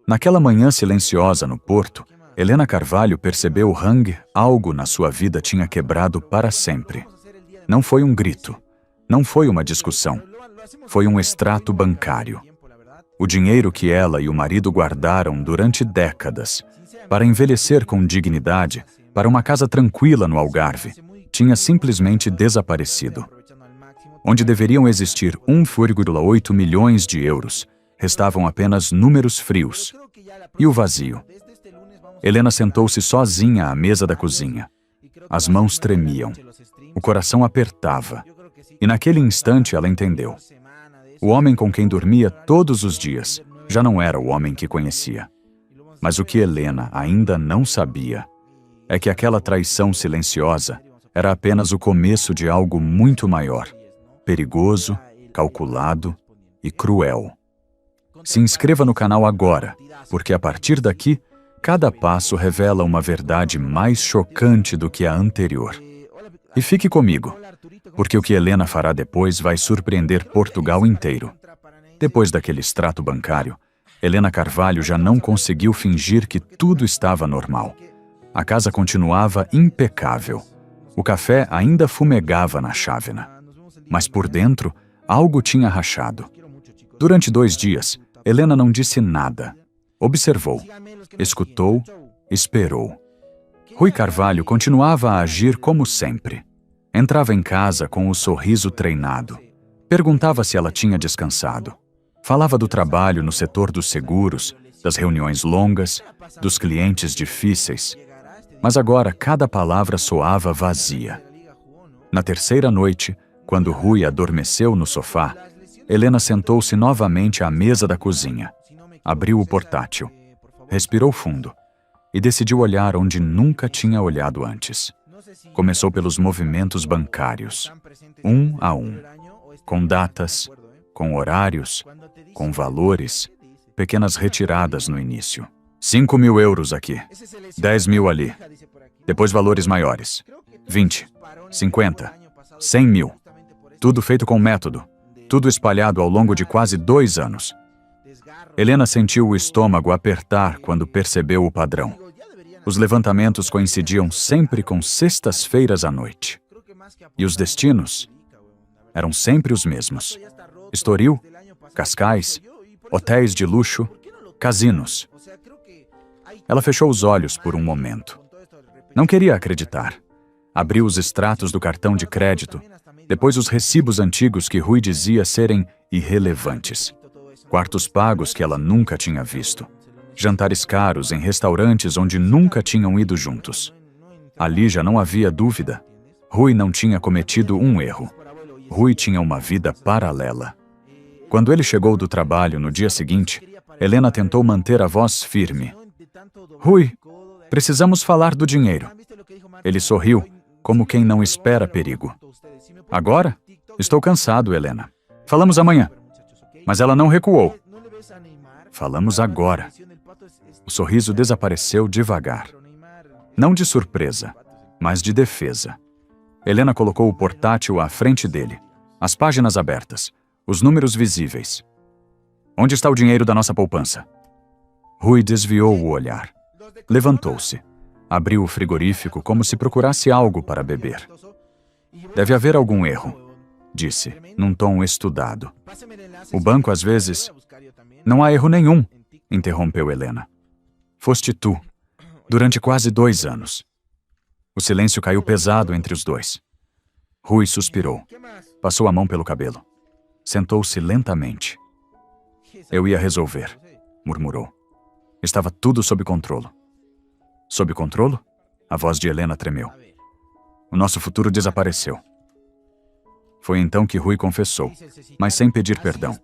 Naquela manhã silenciosa no porto, Helena Carvalho percebeu Hang, algo na sua vida tinha quebrado para sempre. Não foi um grito, não foi uma discussão, foi um extrato bancário. O dinheiro que ela e o marido guardaram durante décadas para envelhecer com dignidade, para uma casa tranquila no Algarve, tinha simplesmente desaparecido. Onde deveriam existir 1,8 milhões de euros, restavam apenas números frios. E o vazio? Helena sentou-se sozinha à mesa da cozinha. As mãos tremiam. O coração apertava. E naquele instante ela entendeu. O homem com quem dormia todos os dias já não era o homem que conhecia. Mas o que Helena ainda não sabia é que aquela traição silenciosa era apenas o começo de algo muito maior, perigoso, calculado e cruel. Se inscreva no canal agora, porque a partir daqui, cada passo revela uma verdade mais chocante do que a anterior. E fique comigo, porque o que Helena fará depois vai surpreender Portugal inteiro. Depois daquele extrato bancário, Helena Carvalho já não conseguiu fingir que tudo estava normal. A casa continuava impecável. O café ainda fumegava na chávena. Mas por dentro, algo tinha rachado. Durante 2 dias, Helena não disse nada. Observou, escutou, esperou. Rui Carvalho continuava a agir como sempre. Entrava em casa com o sorriso treinado. Perguntava se ela tinha descansado. Falava do trabalho no setor dos seguros, das reuniões longas, dos clientes difíceis. Mas agora cada palavra soava vazia. Na terceira noite, quando Rui adormeceu no sofá, Helena sentou-se novamente à mesa da cozinha. Abriu o portátil. Respirou fundo e decidiu olhar onde nunca tinha olhado antes. Começou pelos movimentos bancários, um a um, com datas, com horários, com valores, pequenas retiradas no início. 5.000 euros aqui, 10.000 ali, depois valores maiores, 20, 50, 100 mil. Tudo feito com método, tudo espalhado ao longo de quase 2 anos. Helena sentiu o estômago apertar quando percebeu o padrão. Os levantamentos coincidiam sempre com sextas-feiras à noite. E os destinos eram sempre os mesmos. Estoril, Cascais, hotéis de luxo, casinos. Ela fechou os olhos por um momento. Não queria acreditar. Abriu os extratos do cartão de crédito, depois os recibos antigos que Rui dizia serem irrelevantes. Quartos pagos que ela nunca tinha visto. Jantares caros em restaurantes onde nunca tinham ido juntos. Ali já não havia dúvida. Rui não tinha cometido um erro. Rui tinha uma vida paralela. Quando ele chegou do trabalho no dia seguinte, Helena tentou manter a voz firme. Rui, precisamos falar do dinheiro. Ele sorriu, como quem não espera perigo. Agora? Estou cansado, Helena. Falamos amanhã. Mas ela não recuou. Falamos agora. O sorriso desapareceu devagar. Não de surpresa, mas de defesa. Helena colocou o portátil à frente dele. As páginas abertas. Os números visíveis. Onde está o dinheiro da nossa poupança? Rui desviou o olhar. Levantou-se. Abriu o frigorífico como se procurasse algo para beber. Deve haver algum erro, disse, num tom estudado. O banco, às vezes... Não há erro nenhum, interrompeu Helena. Foste tu, durante quase 2 anos. O silêncio caiu pesado entre os dois. Rui suspirou. Passou a mão pelo cabelo. Sentou-se lentamente. Eu ia resolver, murmurou. Estava tudo sob controle. Sob controle? A voz de Helena tremeu. O nosso futuro desapareceu. Foi então que Rui confessou, mas sem pedir perdão.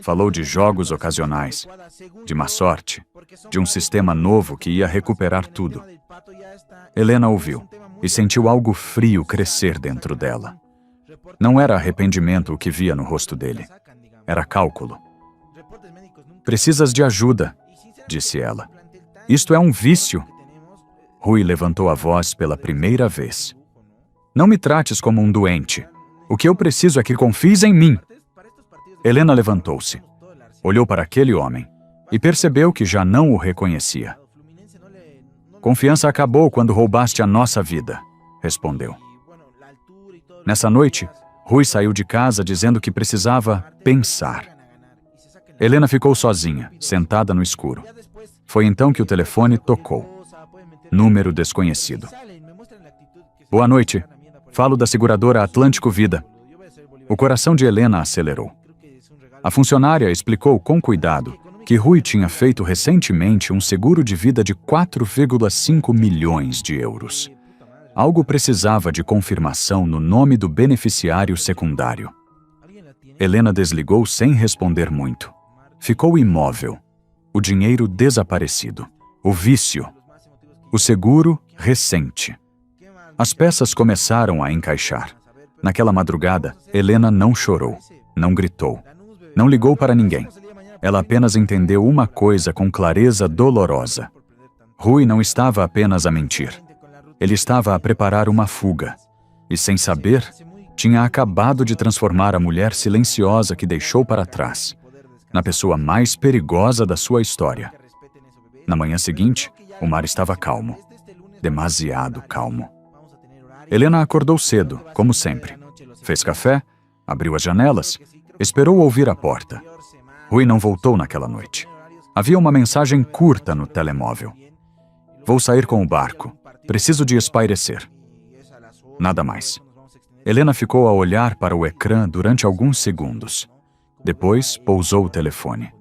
Falou de jogos ocasionais, de má sorte, de um sistema novo que ia recuperar tudo. Helena ouviu e sentiu algo frio crescer dentro dela. Não era arrependimento o que via no rosto dele. Era cálculo. Precisas de ajuda, disse ela. Isto é um vício. Rui levantou a voz pela primeira vez. Não me trates como um doente. O que eu preciso é que confies em mim. Helena levantou-se. Olhou para aquele homem. e percebeu que já não o reconhecia. Confiança acabou quando roubaste a nossa vida, respondeu. Nessa noite, Rui saiu de casa dizendo que precisava pensar. Helena ficou sozinha, sentada no escuro. Foi então que o telefone tocou. Número desconhecido. Boa noite. Falo da seguradora Atlântico Vida. O coração de Helena acelerou. A funcionária explicou com cuidado que Rui tinha feito recentemente um seguro de vida de 4,5 milhões de euros. Algo precisava de confirmação no nome do beneficiário secundário. Helena desligou sem responder muito. Ficou imóvel. O dinheiro desaparecido. O vício. O seguro recente. As peças começaram a encaixar. Naquela madrugada, Helena não chorou, não gritou, não ligou para ninguém. Ela apenas entendeu uma coisa com clareza dolorosa. Rui não estava apenas a mentir. Ele estava a preparar uma fuga. E, sem saber, tinha acabado de transformar a mulher silenciosa que deixou para trás na pessoa mais perigosa da sua história. Na manhã seguinte, o mar estava calmo. Demasiado calmo. Helena acordou cedo, como sempre. Fez café, abriu as janelas, esperou ouvir a porta. Rui não voltou naquela noite. Havia uma mensagem curta no telemóvel. Vou sair com o barco. Preciso de espairecer. Nada mais. Helena ficou a olhar para o ecrã durante alguns segundos. Depois, pousou o telefone.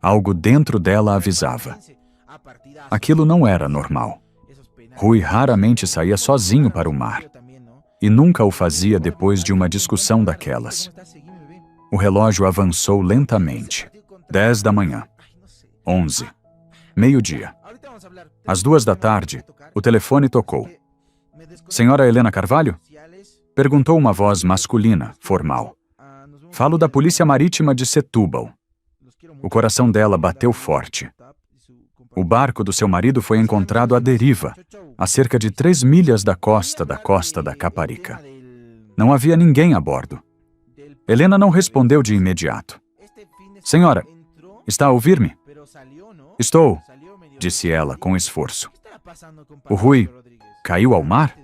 Algo dentro dela avisava. Aquilo não era normal. Rui raramente saía sozinho para o mar. E nunca o fazia depois de uma discussão daquelas. O relógio avançou lentamente. 10 da manhã. 11. Meio-dia. Às 2 da tarde, o telefone tocou. Senhora Helena Carvalho? Perguntou uma voz masculina, formal. Falo da Polícia Marítima de Setúbal. O coração dela bateu forte. O barco do seu marido foi encontrado à deriva, a cerca de 3 milhas da costa da Caparica. Não havia ninguém a bordo. Helena não respondeu de imediato. Senhora, está a ouvir-me? Estou, disse ela com esforço. O Rui caiu ao mar?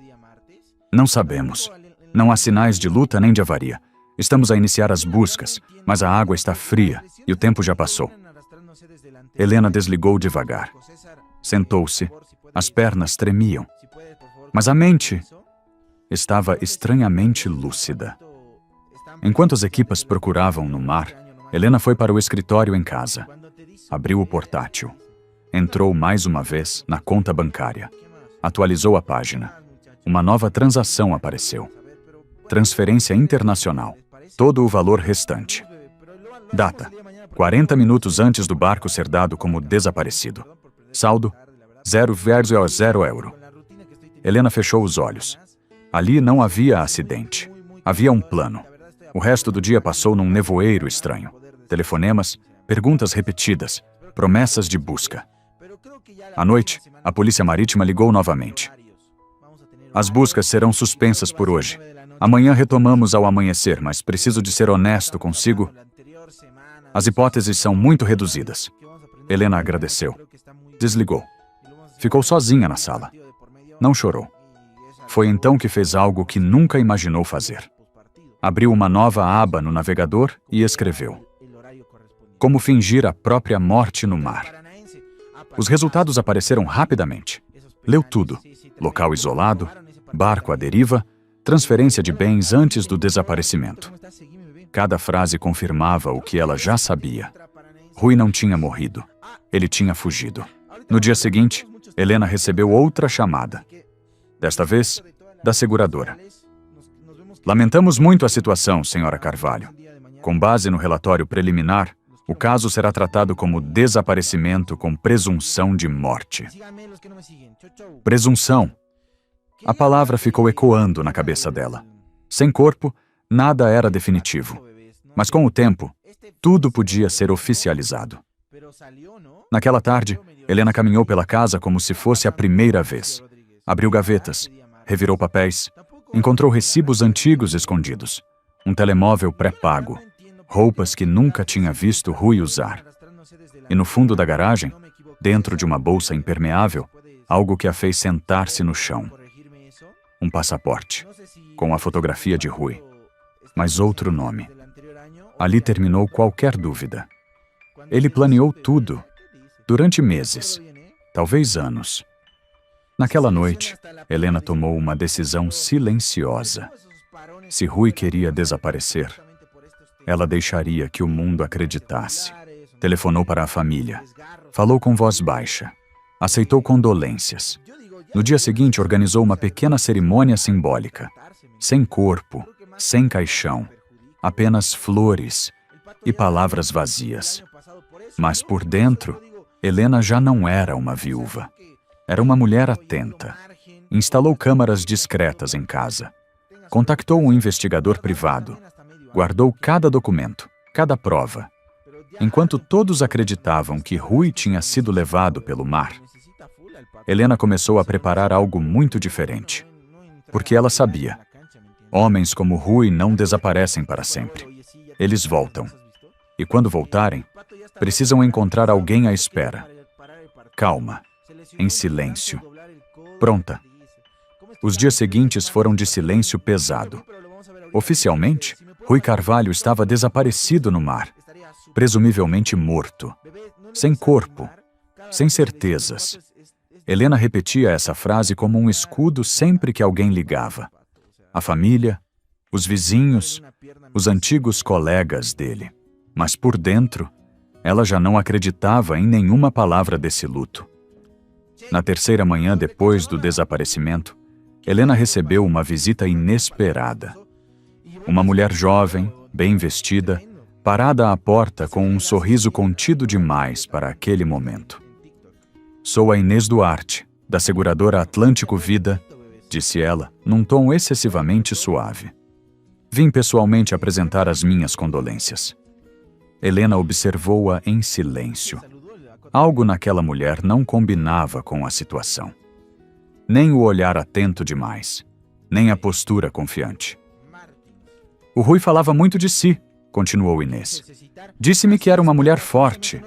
Não sabemos. Não há sinais de luta nem de avaria. Estamos a iniciar as buscas, mas a água está fria e o tempo já passou. Helena desligou devagar. Sentou-se. As pernas tremiam. Mas a mente estava estranhamente lúcida. Enquanto as equipas procuravam no mar, Helena foi para o escritório em casa. Abriu o portátil. Entrou mais uma vez na conta bancária. Atualizou a página. Uma nova transação apareceu. Transferência internacional. Todo o valor restante. Data: 40 minutos antes do barco ser dado como desaparecido. Saldo: 0,0 euro. Helena fechou os olhos. Ali não havia acidente. Havia um plano. O resto do dia passou num nevoeiro estranho. Telefonemas, perguntas repetidas, promessas de busca. À noite, a Polícia Marítima ligou novamente. As buscas serão suspensas por hoje. Amanhã retomamos ao amanhecer, mas preciso de ser honesto consigo. As hipóteses são muito reduzidas. Helena agradeceu. Desligou. Ficou sozinha na sala. Não chorou. Foi então que fez algo que nunca imaginou fazer. Abriu uma nova aba no navegador e escreveu: Como fingir a própria morte no mar. Os resultados apareceram rapidamente. Leu tudo. Local isolado, barco à deriva, transferência de bens antes do desaparecimento. Cada frase confirmava o que ela já sabia. Rui não tinha morrido. Ele tinha fugido. No dia seguinte, Helena recebeu outra chamada. Desta vez, da seguradora. Lamentamos muito a situação, senhora Carvalho. Com base no relatório preliminar, o caso será tratado como desaparecimento com presunção de morte. Presunção. A palavra ficou ecoando na cabeça dela. Sem corpo, nada era definitivo. Mas com o tempo, tudo podia ser oficializado. Naquela tarde, Helena caminhou pela casa como se fosse a primeira vez. Abriu gavetas, revirou papéis, encontrou recibos antigos escondidos, um telemóvel pré-pago, roupas que nunca tinha visto Rui usar. E no fundo da garagem, dentro de uma bolsa impermeável, algo que a fez sentar-se no chão. Um passaporte, com a fotografia de Rui, mas outro nome. Ali terminou qualquer dúvida. Ele planeou tudo, durante meses, talvez anos. Naquela noite, Helena tomou uma decisão silenciosa. Se Rui queria desaparecer, ela deixaria que o mundo acreditasse. Telefonou para a família. Falou com voz baixa. Aceitou condolências. No dia seguinte, organizou uma pequena cerimônia simbólica. Sem corpo, sem caixão. Apenas flores e palavras vazias. Mas por dentro, Helena já não era uma viúva. Era uma mulher atenta. Instalou câmaras discretas em casa. Contactou um investigador privado. Guardou cada documento, cada prova. Enquanto todos acreditavam que Rui tinha sido levado pelo mar, Helena começou a preparar algo muito diferente. Porque ela sabia, homens como Rui não desaparecem para sempre. Eles voltam. E quando voltarem, precisam encontrar alguém à espera. Calma, em silêncio. Pronta. Os dias seguintes foram de silêncio pesado. Oficialmente, Rui Carvalho estava desaparecido no mar, presumivelmente morto, sem corpo, sem certezas. Helena repetia essa frase como um escudo sempre que alguém ligava. A família, os vizinhos, os antigos colegas dele. Mas por dentro, ela já não acreditava em nenhuma palavra desse luto. Na terceira manhã depois do desaparecimento, Helena recebeu uma visita inesperada. Uma mulher jovem, bem vestida, parada à porta com um sorriso contido demais para aquele momento. "Sou a Inês Duarte, da seguradora Atlântico Vida", disse ela, num tom excessivamente suave. "Vim pessoalmente apresentar as minhas condolências." Helena observou-a em silêncio. Algo naquela mulher não combinava com a situação. Nem o olhar atento demais, nem a postura confiante. "O Rui falava muito de si", continuou Inês. "Disse-me que era uma mulher forte."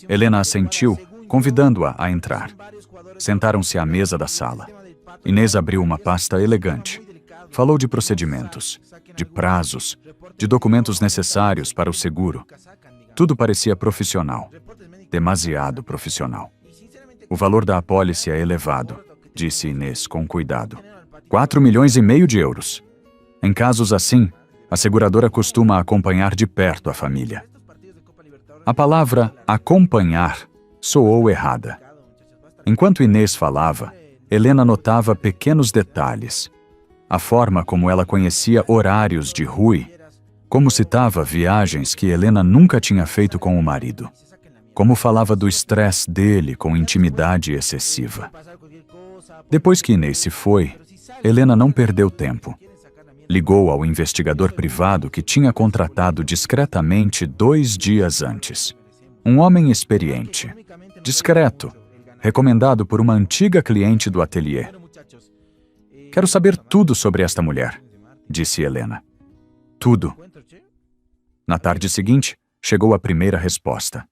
Helena assentiu, convidando-a a entrar. Sentaram-se à mesa da sala. Inês abriu uma pasta elegante. Falou de procedimentos, de prazos, de documentos necessários para o seguro. Tudo parecia profissional. Demasiado profissional. "O valor da apólice é elevado", disse Inês com cuidado. 4,5 milhões de euros. Em casos assim, a seguradora costuma acompanhar de perto a família. A palavra acompanhar soou errada. Enquanto Inês falava, Helena notava pequenos detalhes. A forma como ela conhecia horários de Rui, como citava viagens que Helena nunca tinha feito com o marido, como falava do estresse dele com intimidade excessiva. Depois que Inês se foi, Helena não perdeu tempo. Ligou ao investigador privado que tinha contratado discretamente 2 dias antes. Um homem experiente, discreto, recomendado por uma antiga cliente do ateliê. "Quero saber tudo sobre esta mulher", disse Helena. "Tudo." Na tarde seguinte, chegou a primeira resposta.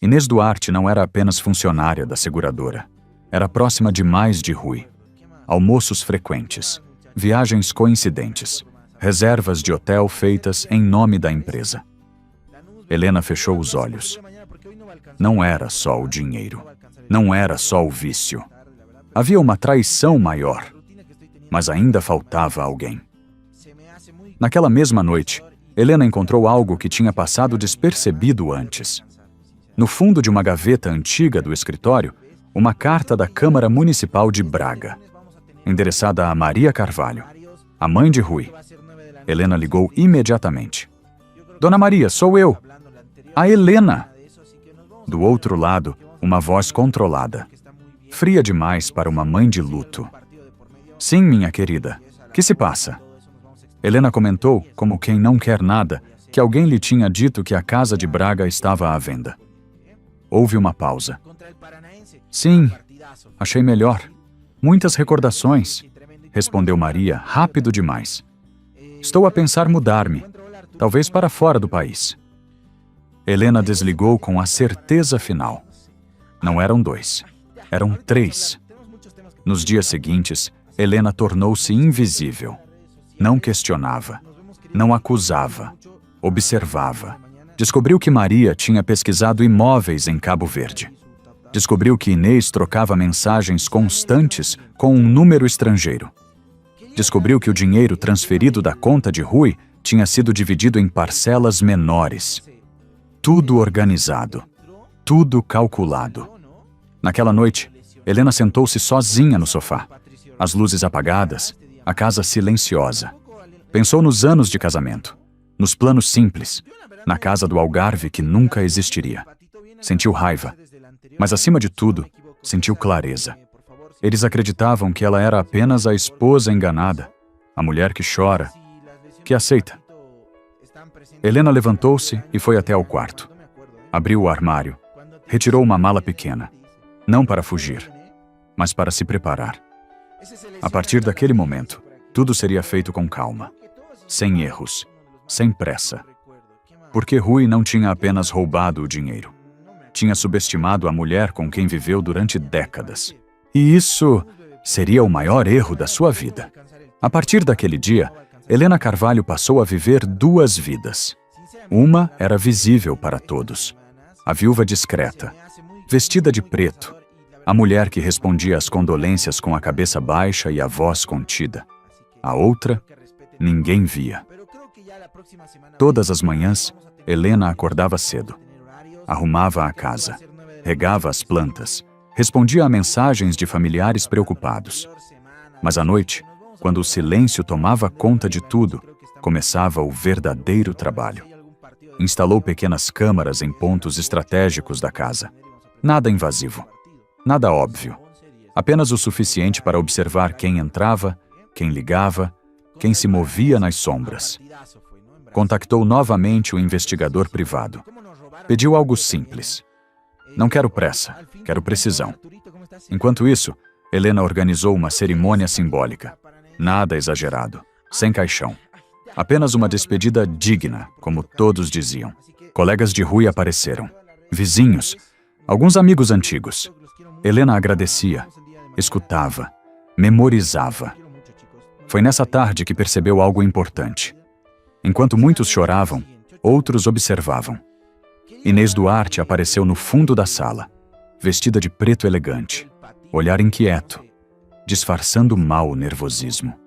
Inês Duarte não era apenas funcionária da seguradora. Era próxima demais de Rui. Almoços frequentes, viagens coincidentes, reservas de hotel feitas em nome da empresa. Helena fechou os olhos. Não era só o dinheiro. Não era só o vício. Havia uma traição maior. Mas ainda faltava alguém. Naquela mesma noite, Helena encontrou algo que tinha passado despercebido antes. No fundo de uma gaveta antiga do escritório, uma carta da Câmara Municipal de Braga, endereçada a Maria Carvalho, a mãe de Rui. Helena ligou imediatamente. "Dona Maria, sou eu. A Helena." Do outro lado, uma voz controlada, fria demais para uma mãe de luto. "Sim, minha querida. Que se passa?" Helena comentou, como quem não quer nada, que alguém lhe tinha dito que a casa de Braga estava à venda. Houve uma pausa. "Sim, achei melhor. Muitas recordações", respondeu Maria, rápido demais. "Estou a pensar mudar-me, talvez para fora do país." Helena desligou com a certeza final. Não eram 2, eram 3. Nos dias seguintes, Helena tornou-se invisível. Não questionava, não acusava, observava. Descobriu que Maria tinha pesquisado imóveis em Cabo Verde. Descobriu que Inês trocava mensagens constantes com um número estrangeiro. Descobriu que o dinheiro transferido da conta de Rui tinha sido dividido em parcelas menores. Tudo organizado, tudo calculado. Naquela noite, Helena sentou-se sozinha no sofá. As luzes apagadas, a casa silenciosa. Pensou nos anos de casamento, nos planos simples, na casa do Algarve que nunca existiria. Sentiu raiva, mas acima de tudo, sentiu clareza. Eles acreditavam que ela era apenas a esposa enganada, a mulher que chora, que aceita. Helena levantou-se e foi até ao quarto. Abriu o armário, retirou uma mala pequena, não para fugir, mas para se preparar. A partir daquele momento, tudo seria feito com calma, sem erros, sem pressa. Porque Rui não tinha apenas roubado o dinheiro. Tinha subestimado a mulher com quem viveu durante décadas. E isso seria o maior erro da sua vida. A partir daquele dia, Helena Carvalho passou a viver 2 vidas. Uma era visível para todos. A viúva discreta, vestida de preto. A mulher que respondia às condolências com a cabeça baixa e a voz contida. A outra, ninguém via. Todas as manhãs, Helena acordava cedo. Arrumava a casa, regava as plantas, respondia a mensagens de familiares preocupados. Mas à noite, quando o silêncio tomava conta de tudo, começava o verdadeiro trabalho. Instalou pequenas câmaras em pontos estratégicos da casa. Nada invasivo, nada óbvio. Apenas o suficiente para observar quem entrava, quem ligava, quem se movia nas sombras. Contactou novamente o investigador privado. Pediu algo simples. Não quero pressa, quero precisão. Enquanto isso, Helena organizou uma cerimônia simbólica. Nada exagerado, sem caixão. Apenas uma despedida digna, como todos diziam. Colegas de Rui apareceram. Vizinhos, alguns amigos antigos. Helena agradecia, escutava, memorizava. Foi nessa tarde que percebeu algo importante. Enquanto muitos choravam, outros observavam. Inês Duarte apareceu no fundo da sala, vestida de preto elegante, olhar inquieto, disfarçando mal o nervosismo.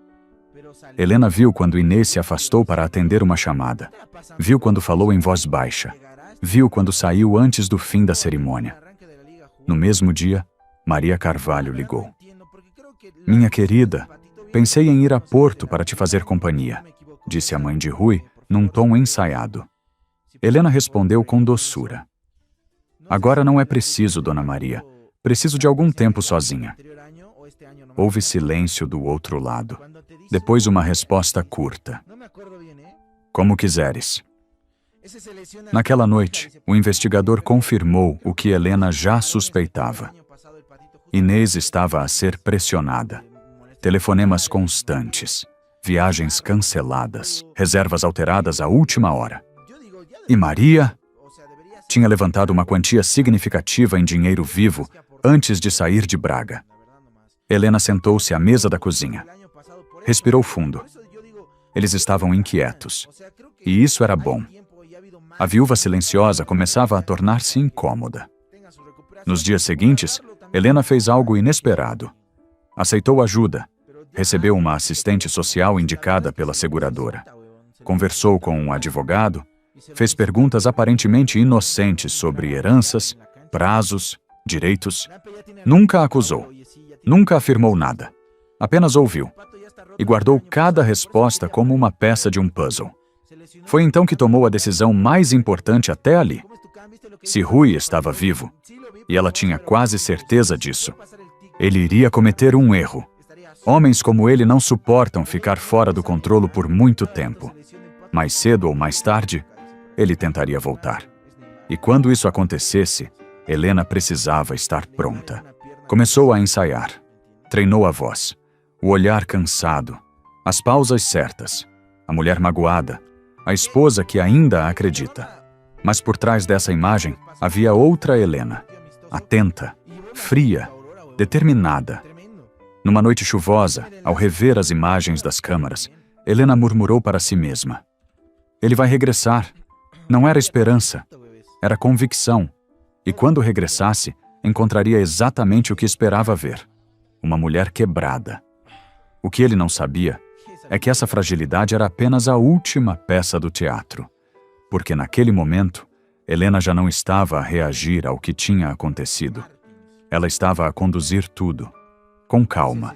Helena viu quando Inês se afastou para atender uma chamada. Viu quando falou em voz baixa. Viu quando saiu antes do fim da cerimônia. No mesmo dia, Maria Carvalho ligou. Minha querida, pensei em ir a Porto para te fazer companhia, disse a mãe de Rui, num tom ensaiado. Helena respondeu com doçura. Agora não é preciso, Dona Maria. Preciso de algum tempo sozinha. Houve silêncio do outro lado. Depois uma resposta curta. Como quiseres. Naquela noite, o investigador confirmou o que Helena já suspeitava. Inês estava a ser pressionada. Telefonemas constantes, viagens canceladas, reservas alteradas à última hora. E Maria tinha levantado uma quantia significativa em dinheiro vivo antes de sair de Braga. Helena sentou-se à mesa da cozinha. Respirou fundo. Eles estavam inquietos. E isso era bom. A viúva silenciosa começava a tornar-se incômoda. Nos dias seguintes, Helena fez algo inesperado. Aceitou ajuda. Recebeu uma assistente social indicada pela seguradora. Conversou com um advogado. Fez perguntas aparentemente inocentes sobre heranças, prazos, direitos. Nunca acusou. Nunca afirmou nada. Apenas ouviu. E guardou cada resposta como uma peça de um puzzle. Foi então que tomou a decisão mais importante até ali. Se Rui estava vivo, e ela tinha quase certeza disso, ele iria cometer um erro. Homens como ele não suportam ficar fora do controle por muito tempo. Mais cedo ou mais tarde, ele tentaria voltar. E quando isso acontecesse, Helena precisava estar pronta. Começou a ensaiar. Treinou a voz, o olhar cansado, as pausas certas, a mulher magoada, a esposa que ainda acredita. Mas por trás dessa imagem havia outra Helena, atenta, fria, determinada. Numa noite chuvosa, ao rever as imagens das câmaras, Helena murmurou para si mesma: ele vai regressar. Não era esperança, era convicção. E quando regressasse, encontraria exatamente o que esperava ver: uma mulher quebrada. O que ele não sabia é que essa fragilidade era apenas a última peça do teatro, porque naquele momento, Helena já não estava a reagir ao que tinha acontecido. Ela estava a conduzir tudo, com calma,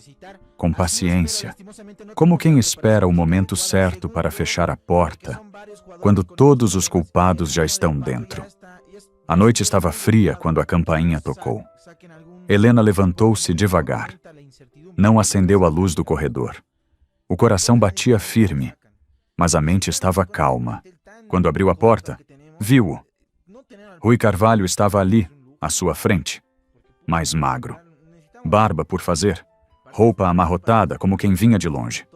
com paciência, como quem espera o momento certo para fechar a porta, quando todos os culpados já estão dentro. A noite estava fria quando a campainha tocou. Helena levantou-se devagar. Não acendeu a luz do corredor. O coração batia firme, mas a mente estava calma. Quando abriu a porta, viu-o. Rui Carvalho estava ali, à sua frente, mais magro. Barba por fazer, roupa amarrotada como quem vinha de longe.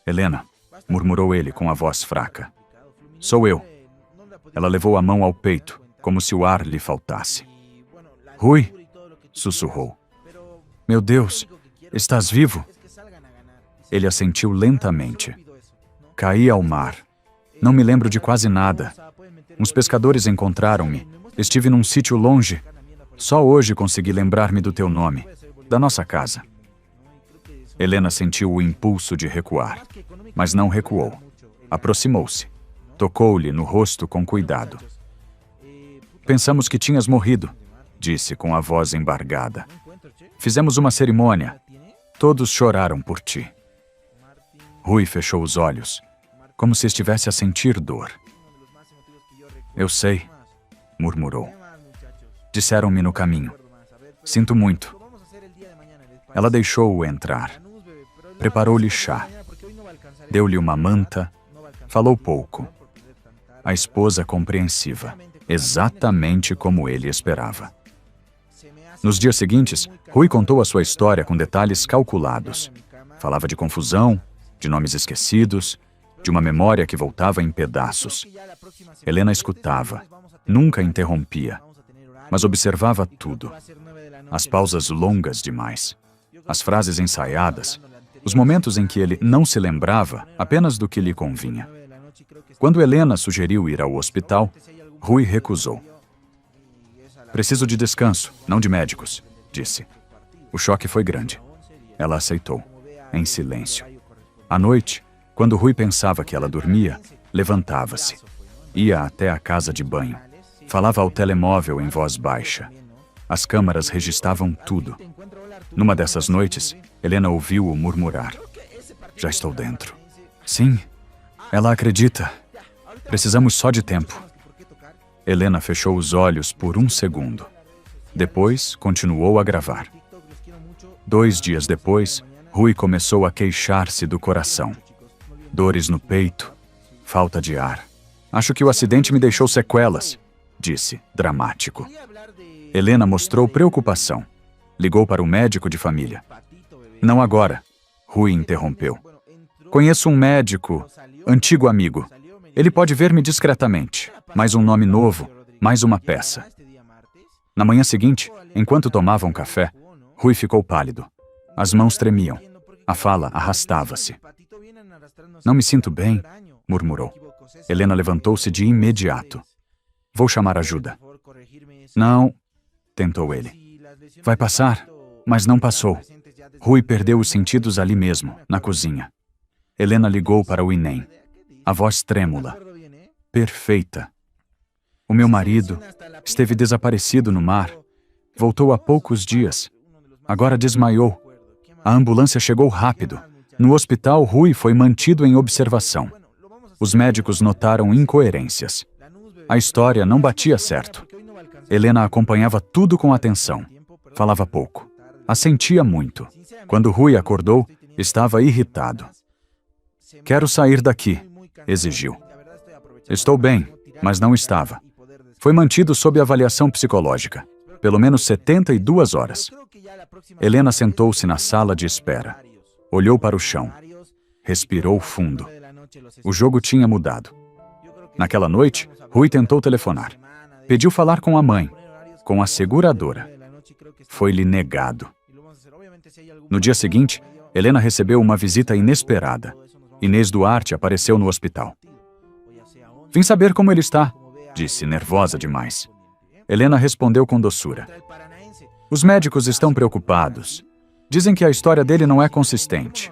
Helena, murmurou ele com a voz fraca. Sou eu. Ela levou a mão ao peito, como se o ar lhe faltasse. Rui, sussurrou. Meu Deus, estás vivo? Ele assentiu lentamente. Caí ao mar. Não me lembro de quase nada. Uns pescadores encontraram-me. Estive num sítio longe. Só hoje consegui lembrar-me do teu nome, da nossa casa. Helena sentiu o impulso de recuar, mas não recuou. Aproximou-se. Tocou-lhe no rosto com cuidado. Pensamos que tinhas morrido, disse com a voz embargada. Fizemos uma cerimônia. Todos choraram por ti. Rui fechou os olhos, como se estivesse a sentir dor. Eu sei, murmurou. Disseram-me no caminho. Sinto muito. Ela deixou-o entrar. Preparou-lhe chá. Deu-lhe uma manta. Falou pouco. A esposa compreensiva, exatamente como ele esperava. Nos dias seguintes, Rui contou a sua história com detalhes calculados. Falava de confusão, de nomes esquecidos, de uma memória que voltava em pedaços. Helena escutava, nunca interrompia, mas observava tudo. As pausas longas demais, as frases ensaiadas, os momentos em que ele não se lembrava apenas do que lhe convinha. Quando Helena sugeriu ir ao hospital, Rui recusou. Preciso de descanso, não de médicos, disse. O choque foi grande. Ela aceitou, em silêncio. À noite, quando Rui pensava que ela dormia, levantava-se. Ia até a casa de banho. Falava ao telemóvel em voz baixa. As câmaras registravam tudo. Numa dessas noites, Helena ouviu-o murmurar. Já estou dentro. Sim, ela acredita. Precisamos só de tempo. Helena fechou os olhos por um segundo. Depois, continuou a gravar. 2 dias depois, Rui começou a queixar-se do coração. Dores no peito, falta de ar. Acho que o acidente me deixou sequelas, disse, dramático. Helena mostrou preocupação. Ligou para o médico de família. Não agora, Rui interrompeu. Conheço um médico, antigo amigo. Ele pode ver-me discretamente. Mais um nome novo, mais uma peça. Na manhã seguinte, enquanto tomavam café, Rui ficou pálido. As mãos tremiam. A fala arrastava-se. Não me sinto bem, murmurou. Helena levantou-se de imediato. Vou chamar ajuda. Não, tentou ele. Vai passar, mas não passou. Rui perdeu os sentidos ali mesmo, na cozinha. Helena ligou para o INEM. A voz trêmula. Perfeita. O meu marido esteve desaparecido no mar. Voltou há poucos dias. Agora desmaiou. A ambulância chegou rápido. No hospital, Rui foi mantido em observação. Os médicos notaram incoerências. A história não batia certo. Helena acompanhava tudo com atenção. Falava pouco. Assentia muito. Quando Rui acordou, estava irritado. Quero sair daqui, exigiu. Estou bem, mas não estava. Foi mantido sob avaliação psicológica. Pelo menos 72 horas. Helena sentou-se na sala de espera. Olhou para o chão. Respirou fundo. O jogo tinha mudado. Naquela noite, Rui tentou telefonar. Pediu falar com a mãe, com a seguradora. Foi-lhe negado. No dia seguinte, Helena recebeu uma visita inesperada. Inês Duarte apareceu no hospital. Vim saber como ele está, disse, nervosa demais. Helena respondeu com doçura. Os médicos estão preocupados. Dizem que a história dele não é consistente.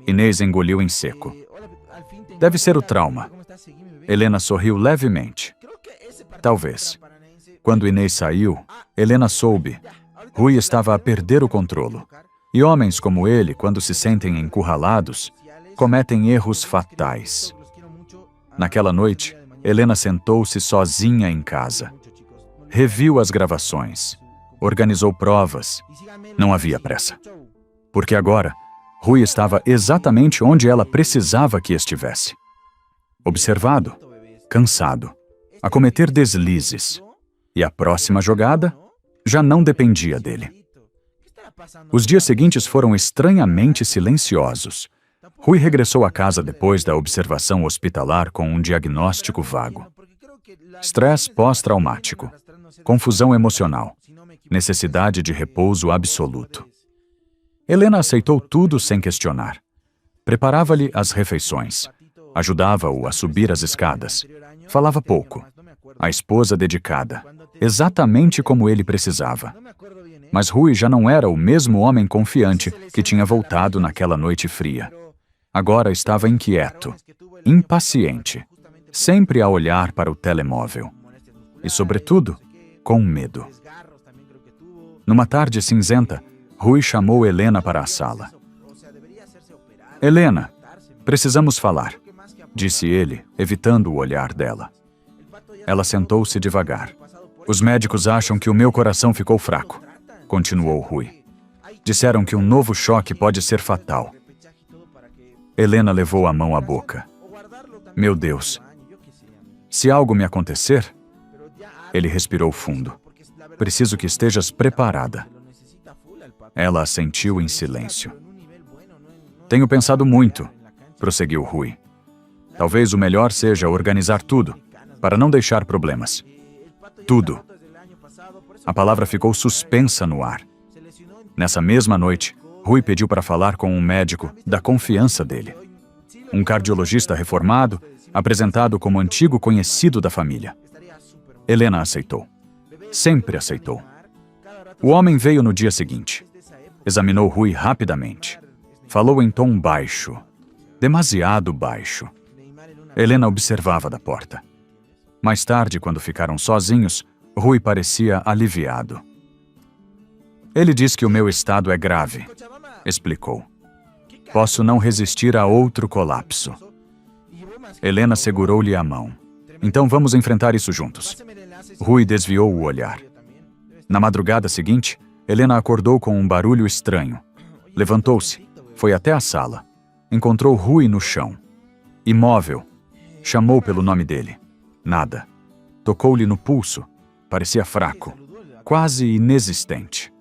Inês engoliu em seco. Deve ser o trauma. Helena sorriu levemente. Talvez. Quando Inês saiu, Helena soube. Rui estava a perder o controlo. E homens como ele, quando se sentem encurralados, cometem erros fatais. Naquela noite, Helena sentou-se sozinha em casa. Reviu as gravações. Organizou provas. Não havia pressa. Porque agora, Rui estava exatamente onde ela precisava que estivesse. Observado, cansado, a cometer deslizes. E a próxima jogada já não dependia dele. Os dias seguintes foram estranhamente silenciosos. Rui regressou a casa depois da observação hospitalar com um diagnóstico vago. Estresse pós-traumático, confusão emocional, necessidade de repouso absoluto. Helena aceitou tudo sem questionar. Preparava-lhe as refeições, ajudava-o a subir as escadas, falava pouco. A esposa dedicada, exatamente como ele precisava. Mas Rui já não era o mesmo homem confiante que tinha voltado naquela noite fria. Agora estava inquieto, impaciente, sempre a olhar para o telemóvel. E, sobretudo, com medo. Numa tarde cinzenta, Rui chamou Helena para a sala. Helena, precisamos falar, disse ele, evitando o olhar dela. Ela sentou-se devagar. Os médicos acham que o meu coração ficou fraco, continuou Rui. Disseram que um novo choque pode ser fatal. Helena levou a mão à boca. Meu Deus, se algo me acontecer... Ele respirou fundo. Preciso que estejas preparada. Ela assentiu em silêncio. Tenho pensado muito, prosseguiu Rui. Talvez o melhor seja organizar tudo, para não deixar problemas. Tudo. A palavra ficou suspensa no ar. Nessa mesma noite, Rui pediu para falar com um médico da confiança dele. Um cardiologista reformado, apresentado como antigo conhecido da família. Helena aceitou. Sempre aceitou. O homem veio no dia seguinte. Examinou Rui rapidamente. Falou em tom baixo. Demasiado baixo. Helena observava da porta. Mais tarde, quando ficaram sozinhos, Rui parecia aliviado. Ele diz que o meu estado é grave, explicou. Posso não resistir a outro colapso. Helena segurou-lhe a mão. Então vamos enfrentar isso juntos. Rui desviou o olhar. Na madrugada seguinte, Helena acordou com um barulho estranho. Levantou-se, foi até a sala. Encontrou Rui no chão. Imóvel. Chamou pelo nome dele. Nada. Tocou-lhe no pulso. Parecia fraco, quase inexistente.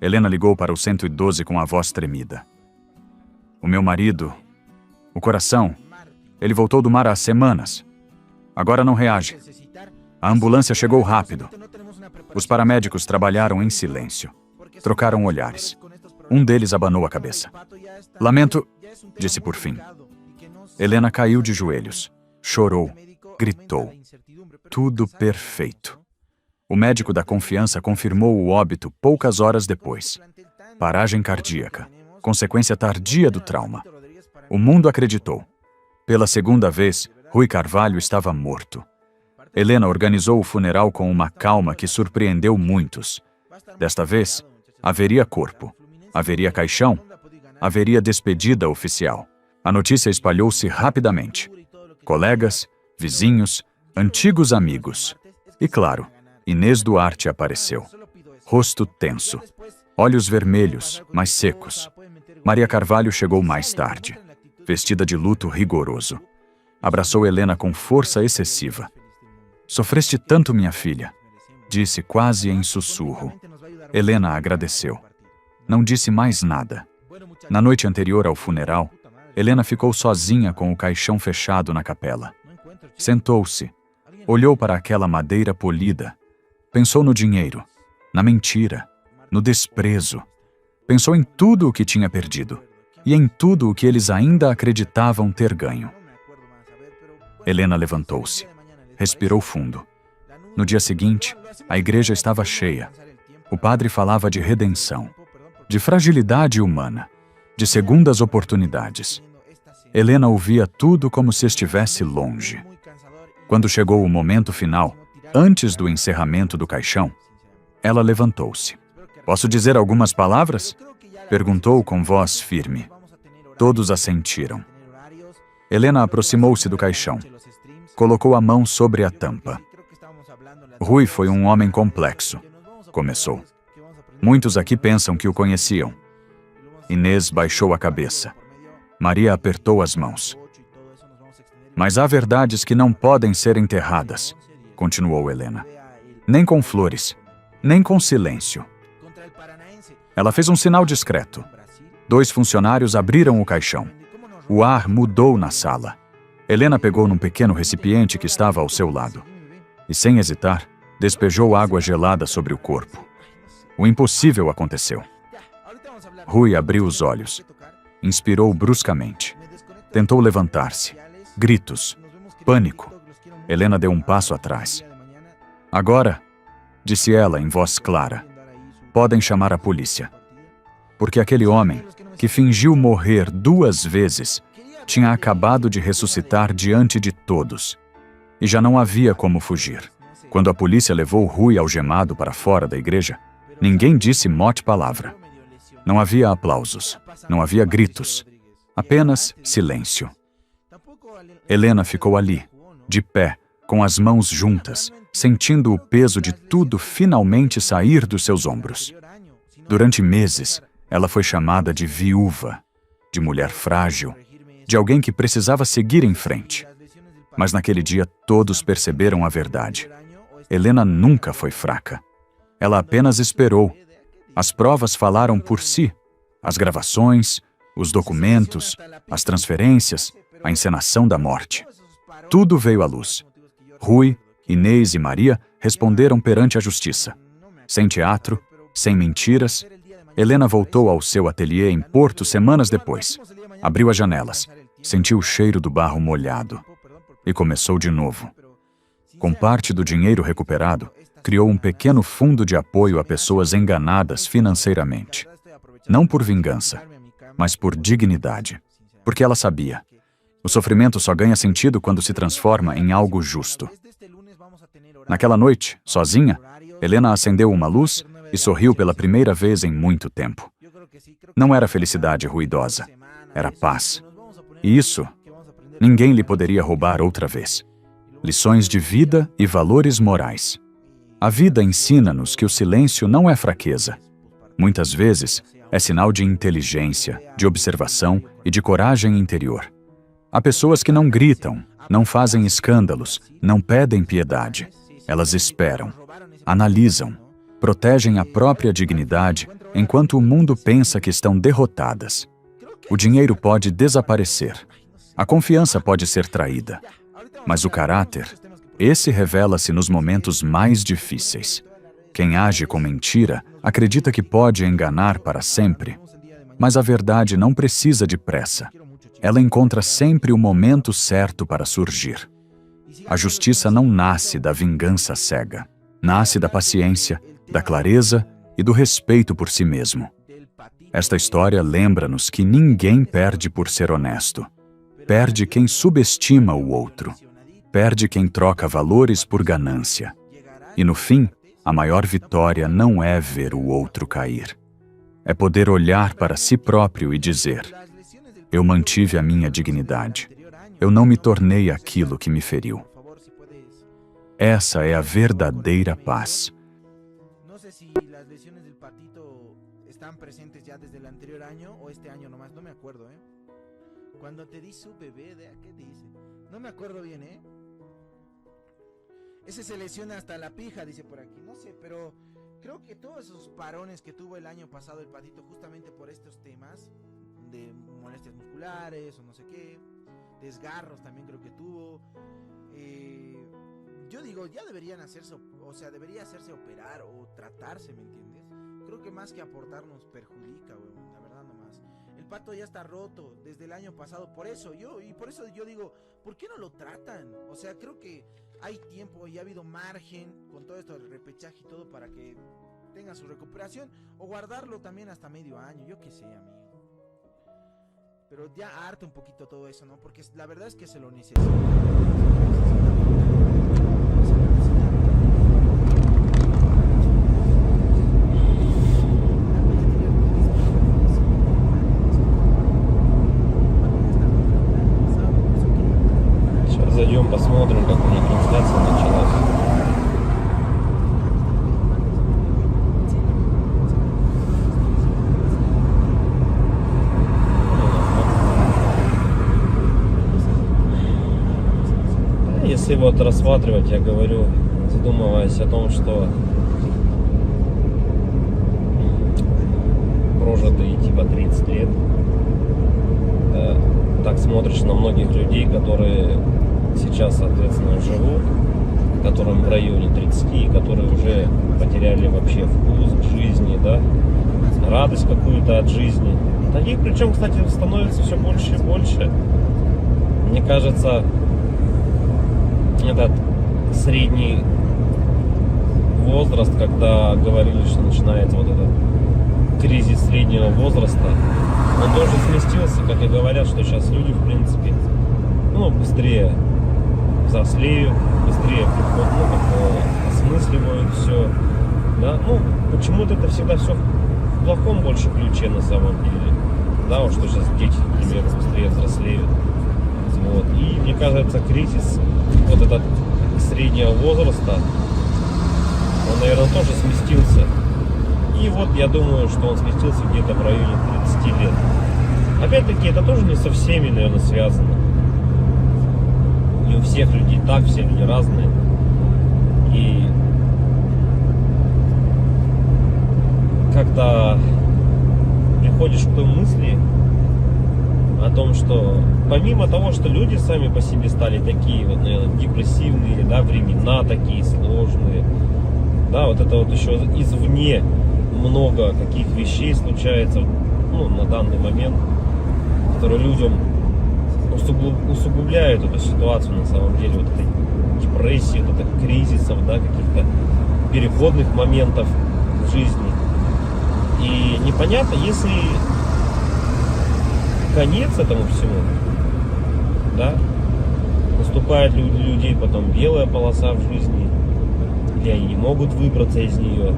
Helena ligou para o 112 com a voz tremida. O meu marido... O coração... Ele voltou do mar há semanas. Agora não reage. A ambulância chegou rápido. Os paramédicos trabalharam em silêncio. Trocaram olhares. Um deles abanou a cabeça. Lamento, disse por fim. Helena caiu de joelhos. Chorou. Gritou. Tudo perfeito. O médico da confiança confirmou o óbito poucas horas depois. Paragem cardíaca. Consequência tardia do trauma. O mundo acreditou. Pela segunda vez, Rui Carvalho estava morto. Helena organizou o funeral com uma calma que surpreendeu muitos. Desta vez, haveria corpo, haveria caixão, haveria despedida oficial. A notícia espalhou-se rapidamente. Colegas, vizinhos, antigos amigos. E claro, Inês Duarte apareceu. Rosto tenso, olhos vermelhos, mas secos. Maria Carvalho chegou mais tarde, vestida de luto rigoroso. Abraçou Helena com força excessiva. Sofreste tanto, minha filha, disse quase em sussurro. Helena agradeceu. Não disse mais nada. Na noite anterior ao funeral, Helena ficou sozinha com o caixão fechado na capela. Sentou-se, olhou para aquela madeira polida, pensou no dinheiro, na mentira, no desprezo. Pensou em tudo o que tinha perdido e em tudo o que eles ainda acreditavam ter ganho. Helena levantou-se, respirou fundo. No dia seguinte, a igreja estava cheia. O padre falava de redenção, de fragilidade humana, de segundas oportunidades. Helena ouvia tudo como se estivesse longe. Quando chegou o momento final, antes do encerramento do caixão, ela levantou-se. "Posso dizer algumas palavras?" perguntou com voz firme. Todos assentiram. Helena aproximou-se do caixão. Colocou a mão sobre a tampa. "Rui foi um homem complexo", começou. "Muitos aqui pensam que o conheciam." Inês baixou a cabeça. Maria apertou as mãos. "Mas há verdades que não podem ser enterradas", continuou Helena. "Nem com flores, nem com silêncio." Ela fez um sinal discreto. 2 funcionários abriram o caixão. O ar mudou na sala. Helena pegou num pequeno recipiente que estava ao seu lado e, sem hesitar, despejou água gelada sobre o corpo. O impossível aconteceu. Rui abriu os olhos. Inspirou bruscamente. Tentou levantar-se. Gritos. Pânico. Helena deu um passo atrás. "Agora", disse ela em voz clara, "podem chamar a polícia." Porque aquele homem, que fingiu morrer 2 vezes, tinha acabado de ressuscitar diante de todos. E já não havia como fugir. Quando a polícia levou Rui algemado para fora da igreja, ninguém disse mote palavra. Não havia aplausos, não havia gritos, apenas silêncio. Helena ficou ali, de pé, com as mãos juntas, sentindo o peso de tudo finalmente sair dos seus ombros. Durante meses, ela foi chamada de viúva, de mulher frágil, de alguém que precisava seguir em frente. Mas naquele dia todos perceberam a verdade. Helena nunca foi fraca. Ela apenas esperou. As provas falaram por si. As gravações, os documentos, as transferências, a encenação da morte. Tudo veio à luz. Rui, Inês e Maria responderam perante a justiça. Sem teatro, sem mentiras, Helena voltou ao seu ateliê em Porto semanas depois. Abriu as janelas, sentiu o cheiro do barro molhado e começou de novo. Com parte do dinheiro recuperado, criou um pequeno fundo de apoio a pessoas enganadas financeiramente. Não por vingança, mas por dignidade. Porque ela sabia, o sofrimento só ganha sentido quando se transforma em algo justo. Naquela noite, sozinha, Helena acendeu uma luz e sorriu pela primeira vez em muito tempo. Não era felicidade ruidosa, era paz. E isso, ninguém lhe poderia roubar outra vez. Lições de vida e valores morais. A vida ensina-nos que o silêncio não é fraqueza. Muitas vezes, é sinal de inteligência, de observação e de coragem interior. Há pessoas que não gritam, não fazem escândalos, não pedem piedade. Elas esperam, analisam, protegem a própria dignidade enquanto o mundo pensa que estão derrotadas. O dinheiro pode desaparecer. A confiança pode ser traída. Mas o caráter, esse revela-se nos momentos mais difíceis. Quem age com mentira acredita que pode enganar para sempre. Mas a verdade não precisa de pressa. Ela encontra sempre o momento certo para surgir. A justiça não nasce da vingança cega. Nasce da paciência, da clareza e do respeito por si mesmo. Esta história lembra-nos que ninguém perde por ser honesto. Perde quem subestima o outro. Perde quem troca valores por ganância. E no fim, a maior vitória não é ver o outro cair. É poder olhar para si próprio e dizer: eu mantive a minha dignidade. Eu não me tornei aquilo que me feriu. Essa é a verdadeira paz. No sé si las lesiones del patito están presentes ya desde el anterior año o este año nomás, no me acuerdo, ¿eh? Cuando te di su bebé, ¿qué dice? No me acuerdo bien, ¿eh? Ese se lesiona hasta la pija, dice por aquí, no sé, pero creo que todos esos parones que tuvo el año pasado el patito justamente por estos temas de molestias musculares o no sé qué, desgarros también creo que tuvo, Yo digo, ya deberían hacerse, o sea, debería hacerse operar o tratarse, ¿me entiendes? Creo que más que aportarnos perjudica, weón, la verdad nomás. El pato ya está roto desde el año pasado, por eso yo digo, ¿por qué no lo tratan? O sea, creo que hay tiempo y ha habido margen con todo esto del repechaje y todo para que tenga su recuperación o guardarlo también hasta medio año, yo qué sé, amigo. Pero ya harta un poquito todo eso, ¿no? Porque la verdad es que se lo necesita. Сейчас зайдем, посмотрим, как у них трансляция началась. Если вот рассматривать, я говорю, задумываясь о том, что прожитые типа 30 лет, так смотришь на многих людей, которые сейчас, соответственно, живут, которым в районе 30, которые уже потеряли вообще вкус к жизни, да, радость какую-то от жизни. Таких, причем, кстати, становится все больше и больше. Мне кажется, этот средний возраст, когда говорили, что начинается вот этот кризис среднего возраста, он тоже сместился, как и говорят, что сейчас люди, в принципе, быстрее взрослеют, быстрее осмысливают все, да, почему-то это всегда все в плохом больше ключе на самом деле, да, вот что сейчас дети, к примеру, быстрее взрослеют, вот, и мне кажется, кризис вот этот среднего возраста, он, наверное, тоже сместился. И вот я думаю, что он сместился где-то в районе 30 лет. Опять-таки, это тоже не со всеми, наверное, связано. Не у всех людей так, все люди разные. И когда приходишь к той мысли о том, что помимо того, что люди сами по себе стали такие вот, наверное, депрессивные, да, времена такие сложные, да, вот это вот еще извне много каких вещей случается, на данный момент, которые людям усугубляют эту ситуацию на самом деле, вот этой депрессии, вот этих кризисов, да, каких-то переходных моментов в жизни. И непонятно, если конец этому всему, да, наступает для людей потом белая полоса в жизни, или они не могут выбраться из нее.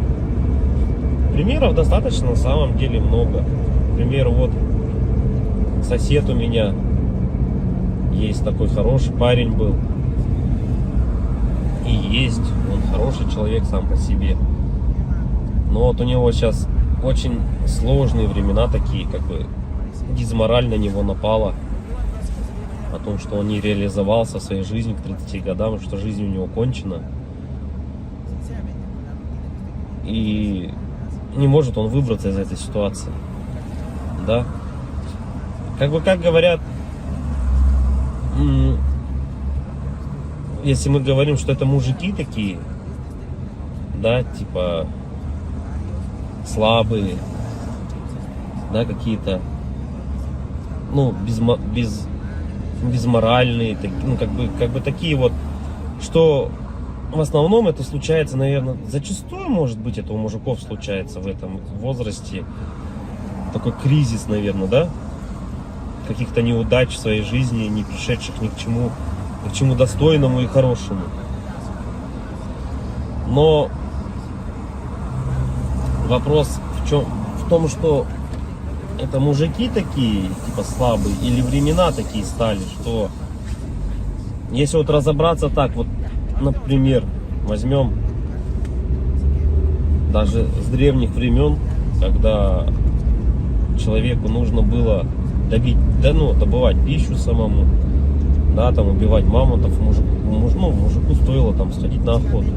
Примеров достаточно на самом деле много. К примеру, вот сосед у меня есть такой хороший парень был, и есть, он хороший человек сам по себе, но вот у него сейчас очень сложные времена такие, как бы дизмораль на него напала о том, что он не реализовался в своей жизни к 30 годам, что жизнь у него кончена. И не может он выбраться из этой ситуации. Да? Как говорят, если мы говорим, что это мужики такие, да, типа слабые, да, какие-то, безморальные, как бы такие вот, что в основном это случается, наверное, зачастую, может быть, это у мужиков случается в этом возрасте, такой кризис, наверное, да, каких-то неудач в своей жизни, не пришедших ни к чему достойному и хорошему. Но вопрос в том, что это мужики такие, типа слабые, или времена такие стали, что если вот разобраться так, вот, например, возьмем даже с древних времен, когда человеку нужно было добывать пищу самому, да, там убивать мамонтов, мужику стоило там сходить на охоту.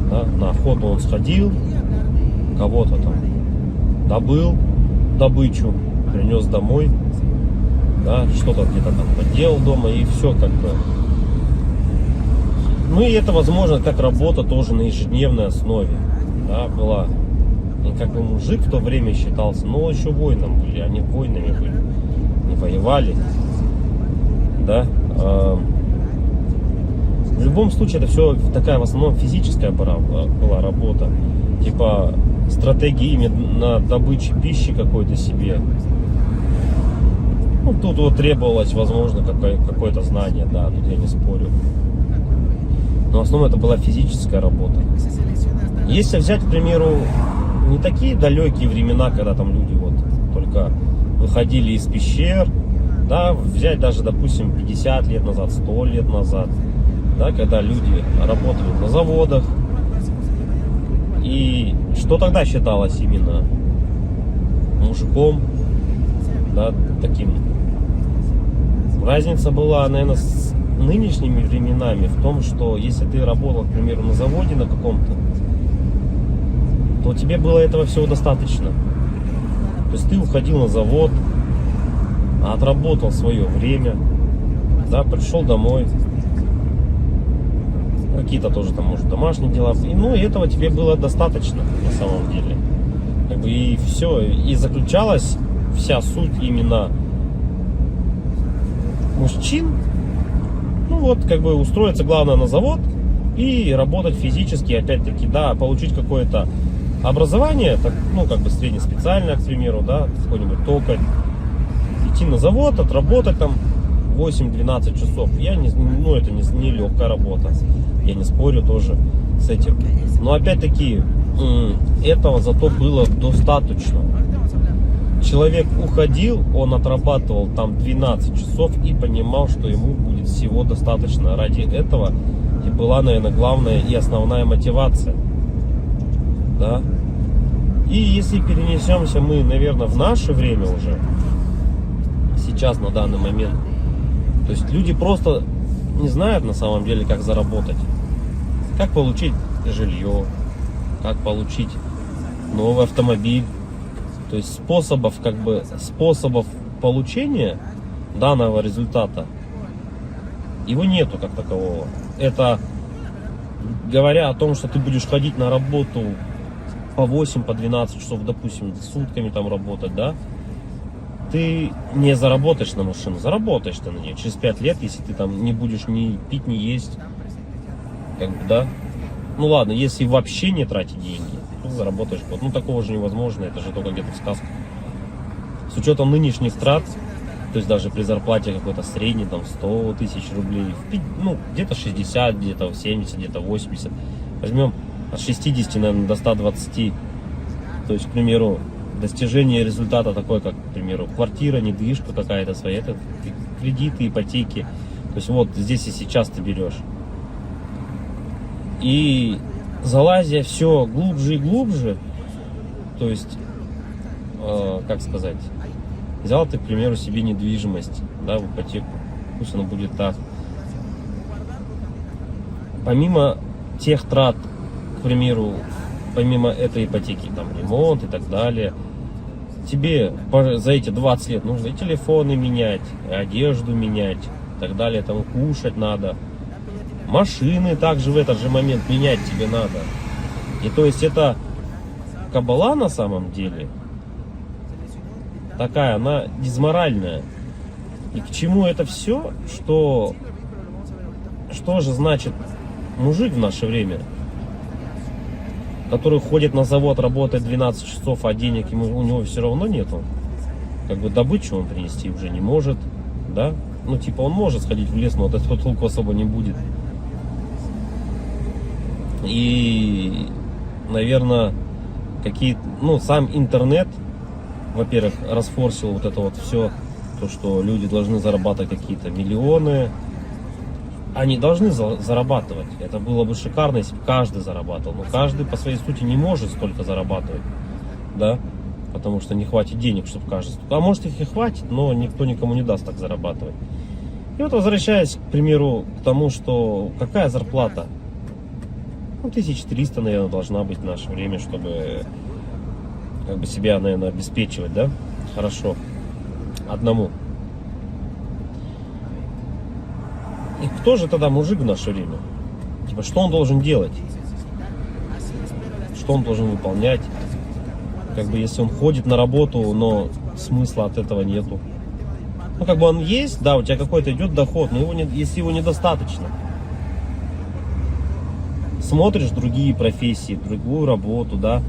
Да, на охоту он сходил, кого-то там добыл добычу, принес домой, да, что-то где-то там поделал дома, и все как бы. Ну и это, возможно, как работа тоже на ежедневной основе, да, была. И как бы мужик в то время считался, но еще воином были, они воинами были, не воевали, да. В любом случае это все такая в основном физическая была работа, типа стратегии именно добычи пищи какой-то себе. Ну, тут вот требовалось, возможно, какое-то знание, да, тут я не спорю. Но в основном это была физическая работа. Если взять, к примеру, не такие далекие времена, когда там люди вот только выходили из пещер, да, взять даже, допустим, 50 лет назад, 100 лет назад, да, когда люди работали на заводах, и что тогда считалось именно мужиком, да, таким. Разница была, наверное, с нынешними временами в том, что если ты работал, к примеру, на заводе на каком-то, то тебе было этого всего достаточно. То есть ты уходил на завод, отработал свое время, да, пришел домой, какие-то тоже там, может, домашние дела, и, ну, и этого тебе было достаточно на самом деле. Как бы и все, и заключалась вся суть именно мужчин, ну вот, как бы устроиться, главное, на завод и работать физически, опять-таки, да, получить какое-то образование, так, ну, как бы среднеспециальное, к примеру, да, какой-нибудь токарь, идти на завод, отработать там 8-12 часов. Ну, это не легкая работа, я не спорю тоже с этим. Но опять-таки, этого зато было достаточно. Человек уходил, он отрабатывал там 12 часов и понимал, что ему будет всего достаточно. Ради этого и была, наверное, главная и основная мотивация. Да? И если перенесемся мы, наверное, в наше время уже, сейчас, на данный момент, то есть люди просто не знают на самом деле, как заработать, как получить жилье, как получить новый автомобиль. То есть способов получения данного результата его нету как такового. Это говоря о том, что ты будешь ходить на работу по 8, по 12 часов, допустим, сутками там работать, да, ты не заработаешь на машину, заработаешь ты на нее через 5 лет, если ты там не будешь ни пить, ни есть, как бы, да. Ну ладно, если вообще не тратить деньги, то заработаешь. Ну такого же невозможно, это же только где-то в сказках. С учетом нынешних трат, то есть даже при зарплате какой-то средней, там 100 тысяч рублей, ну где-то 60, где-то 70, где-то 80, возьмем от 60, наверное, до 120, то есть, к примеру, достижение результата такой, как, к примеру, квартира, недвижка какая-то своя, это кредиты, ипотеки, то есть вот здесь и сейчас ты берешь. И залазя все глубже и глубже, то есть, как сказать, взял ты, к примеру, себе недвижимость, да, в ипотеку, пусть она будет так. Помимо тех трат, к примеру, помимо этой ипотеки, там, ремонт и так далее, тебе за эти 20 лет нужно и телефоны менять, и одежду менять, и так далее, там, кушать надо. Машины также в этот же момент менять тебе надо. И то есть это кабала на самом деле такая, она дизморальная. И к чему это все? Что же значит мужик в наше время, который ходит на завод, работает 12 часов, а денег у него все равно нету. Как бы добычу он принести уже не может, да? Ну типа он может сходить в лес, но от этого толку особо не будет. И, наверное, сам интернет, во-первых, расфорсил вот это вот все, то, что люди должны зарабатывать какие-то миллионы. Они должны зарабатывать. Это было бы шикарно, если бы каждый зарабатывал. Но каждый по своей сути не может столько зарабатывать, да, потому что не хватит денег, чтобы каждый. А может их и хватит, но никто никому не даст так зарабатывать. И вот возвращаясь, к примеру, к тому, что какая зарплата? 1300, наверное, должна быть в наше время, чтобы как бы себя, наверное, обеспечивать, да, хорошо, одному. И кто же тогда мужик в наше время? Типа, что он должен делать? Что он должен выполнять? Как бы, если он ходит на работу, но смысла от этого нету. Ну, как бы он есть, да, у тебя какой-то идет доход, но если его недостаточно. Смотришь другие профессии, другую работу, да,